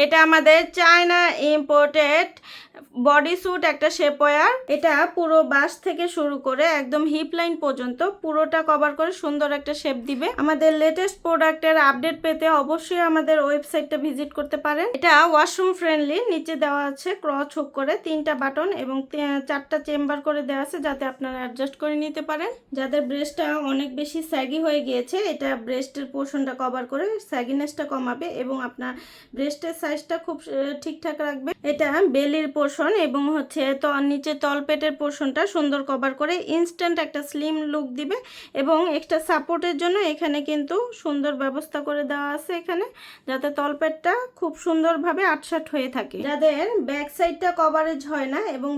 এটা আমাদের China imported body sweet একটা শেপওয়্যার। এটা পুরো বাস থেকে শুরু করে একদম হিপ লাইন পর্যন্ত পুরোটা কভার করে সুন্দর একটা শেপ দিবে। আমাদের লেটেস্ট প্রোডাক্টের আপডেট পেতে অবশ্যই আমাদের ওয়েবসাইটটা ভিজিট করতে পারেন। এটা ওয়াশরুম ফ্রেন্ডলি, নিচে দেওয়া আছে ক্রচ হুক করে 3টা বাটন এবং 4টা চেম্বার করে দেওয়া আছে যাতে আপনারা অ্যাডজাস্ট করে নিতে পারেন। যাদের ব্রেস্টটা অনেক বেশি স্যাগি হয়ে গিয়েছে, এটা ব্রেস্টের পোর্শনটা কভার করে স্যাগিনেসটা কমাবে এবং আপনার ব্রেস্টের সাইজটা খুব ঠিকঠাক রাখবে। এটা বেলির পোর্শন এবং নিচে তলপেটের পোর্শনটা সুন্দর কভার করে ইনস্ট্যান্ট একটা স্লিম লুক দিবে এবং এক্সট্রা সাপোর্টের জন্য এখানে কিন্তু সুন্দর ব্যবস্থা করে দেওয়া আছে এখানে, যাতে তলপেটটা খুব সুন্দরভাবে আটসাট হয়ে থাকে। যাদের ব্যাক সাইডটা কভারেজ হয় না এবং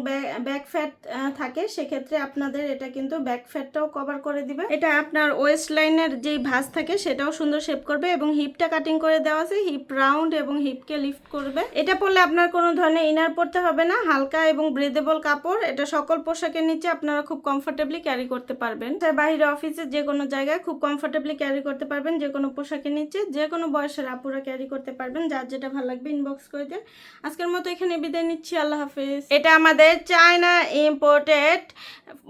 ব্যাক ফ্যাট থাকে, সেক্ষেত্রে আপনাদের এটা কিন্তু ব্যাক ফ্যাটটাও কভার করে দিবে। এটা আপনার ওয়েস্ট লাইনের যেই ভাঁজ থাকে সেটাও সুন্দর শেপ করবে এবং হিপটা কাটিং করে দেওয়া আছে, হিপ রাউন্ড এবং হিপকে লিফট করবে। এটা পরলে আপনার কোনো ধরনের ইনার পরতে হবে না, হালকা এবং ব্রেদেবল কাপড়। এটা সকল পোশাকের নিচে আপনারা খুব কমফোর্টেবলি ক্যারি করতে পারবেন। বাইরে অফিসে যে কোনো জায়গায় খুব কমফোর্টেবলি ক্যারি করতে পারবেন। যে কোনো পোশাকের নিচে যে কোনো বয়সের আপুরা ক্যারি করতে পারবেন। যার যেটা ভালো লাগবে ইনবক্স করে দেন। আজকের মতো এখানে বিদায় নিচ্ছি, আল্লাহ হাফেজ। এটা আমাদের চায়না ইম্পোর্টেড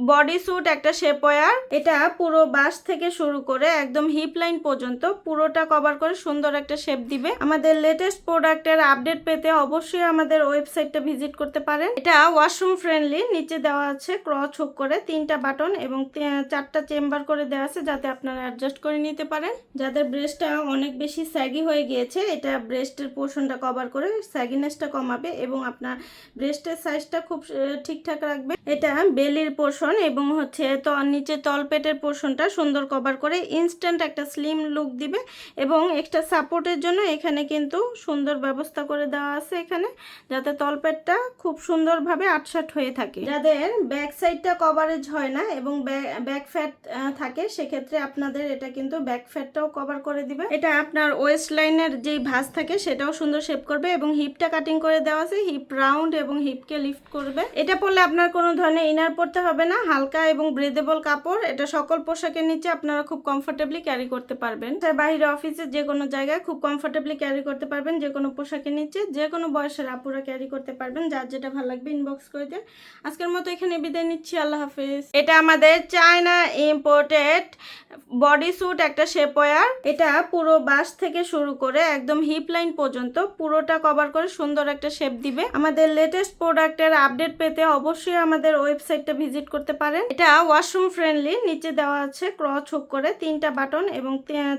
বডি স্যুট একটা শেপওয়্যার। এটা পুরো বাস থেকে শুরু করে একদম হিপ লাইন পর্যন্ত পুরোটা কভার করে সুন্দর একটা শেপ দিবে। আমাদের লেটেস্ট প্রোডাক্টের আপডেট পেতে অবশ্যই আমাদের ওয়েবসাইটটা ভিজিট করতে পারেন। এটা ওয়াশরুম ফ্রেন্ডলি, নিচে দেওয়া আছে ক্রচ হুক করে 3টা বাটন এবং 4টা চেম্বার করে দেওয়া আছে যাতে আপনারা অ্যাডজাস্ট করে নিতে পারেন। যাদের ব্রেস্টটা অনেক বেশি স্যাগি হয়ে গিয়েছে, এটা ব্রেস্টের পোর্শনটা কভার করে স্যাগিনেসটা কমাবে এবং আপনার ব্রেস্টের সাইজটা খুব ঠিকঠাক রাখবে। এটা বেলির পোর্শন এবং নিচে তলপেটের পোর্শনটা সুন্দর কভার করে ইনস্ট্যান্ট একটা স্লিম লুক দিবে এবং এক্সট্রা সাপোর্টের জন্য এখানে কিন্তু সুন্দর ব্যবস্থা করে দেওয়া আছে এখানে, যাতে তলপেটটা খুব সুন্দরভাবে আটসাট হয়ে থাকে। যাদের ব্যাক সাইডটা কভারেজ হয় না এবং ব্যাক ফ্যাট থাকে, সেক্ষেত্রে আপনাদের এটা কিন্তু ব্যাক ফ্যাটটাও কভার করে দিবে। এটা আপনার ওয়েস্ট লাইনের যেই ভাঁজ থাকে সেটাও সুন্দর শেপ করবে এবং হিপটা কাটিং করে দেওয়া আছে, হিপ রাউন্ড এবং হিপকে লিফট করবে। এটা পরলে আপনার কোনো ধরনের ইনার পরতে হবে না, হালকা এবং ব্রেদেবল কাপড়। এটা সকল পোশাকের নিচে আপনারা খুব কমফোর্টেবলি ক্যারি করতে পারবেন। বাইরে অফিসে যে কোনো জায়গায় খুব কমফোর্টেবলি ক্যারি করতে পারবেন। যে কোনো পোশাকের নিচে যে কোনো বয়সের আপুরা ক্যারি করতে পারবেন। যার যেটা ভালো লাগবে ইনবক্স করে দেন। আজকের মতো এখানে বিদায় নিচ্ছি, আল্লাহ হাফেজ। এটা আমাদের চায়না ইম্পোর্টেড বডি স্যুট একটা শেপওয়্যার। এটা পুরো বাস থেকে শুরু করে একদম হিপ লাইন পর্যন্ত পুরোটা কভার করে সুন্দর একটা শেপ দিবে। আমাদের লেটেস্ট প্রোডাক্টের আপডেট পেতে অবশ্যই আমাদের ওয়েবসাইটটা ভিজিট করতে পারেন। এটা ওয়াশরুম ফ্রেন্ডলি, নিচে দেওয়া আছে ক্রচ হুক করে 3টা বাটন এবং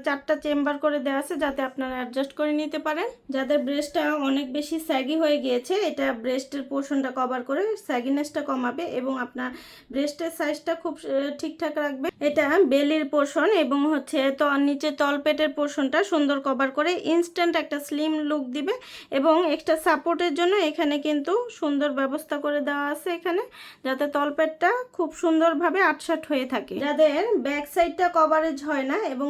4টা চেম্বার করে দেওয়া আছে যাতে আপনারা অ্যাডজাস্ট করে নিতে পারেন। যাদের ব্রেস্টটা অনেক বেশি স্যাগি হয়ে গিয়েছে, এটা ব্রেস্টের পোর্শনটা কভার করে স্যাগিনেসটা কমাবে এবং আপনার ব্রেস্টের সাইজটা খুব ঠিকঠাক রাখবে। এটা বেলির পোর্শন এবং নিচে তলপেটের পোর্শনটা সুন্দর কভার করে ইনস্ট্যান্ট একটা স্লিম লুক দিবে এবং এক্সট্রা সাপোর্টের জন্য এখানে কিন্তু সুন্দর ব্যবস্থা করে দেওয়া আছে এখানে, যাতে তলপেটটা খুব সুন্দরভাবে আটসাট হয়ে থাকে। যাদের ব্যাক সাইডটা কভারেজ হয় না এবং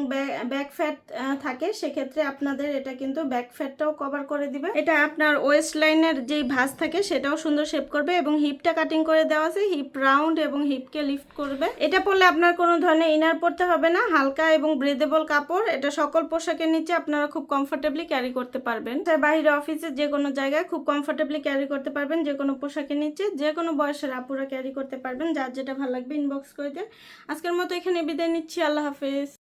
ব্যাক ফ্যাট থাকে, সেক্ষেত্রে আপনাদের এটা কিন্তু ব্যাক ফ্যাটটাও কভার করে দিবে। এটা আপনার ওয়েস্ট লাইনের যেই ভাঁজ থাকে সেটাও সুন্দর শেপ করবে এবং হিপটা কাটিং করে দেওয়া আছে, হিপ রাউন্ড এবং হিপকে লিফট করবে। এটা পরলে আপনার কোনো ধরনের ইনার পরতে হবে না, হালকা এবং ব্রেদেবল কাপড়। এটা সকল পোশাকের নিচে আপনারা খুব কমফোর্টেবলি ক্যারি করতে পারবেন। বাইরে অফিসে যে কোনো জায়গায় খুব কমফোর্টেবলি ক্যারি করতে পারবেন। যে কোনো পোশাকের নিচে যে কোনো বয়সের আপুরা ক্যারি করতে পারবেন। যার যেটা ভালো লাগবে ইনবক্স করে দেন। আজকের মতো এখানে বিদায় নিচ্ছি, আল্লাহ হাফেজ।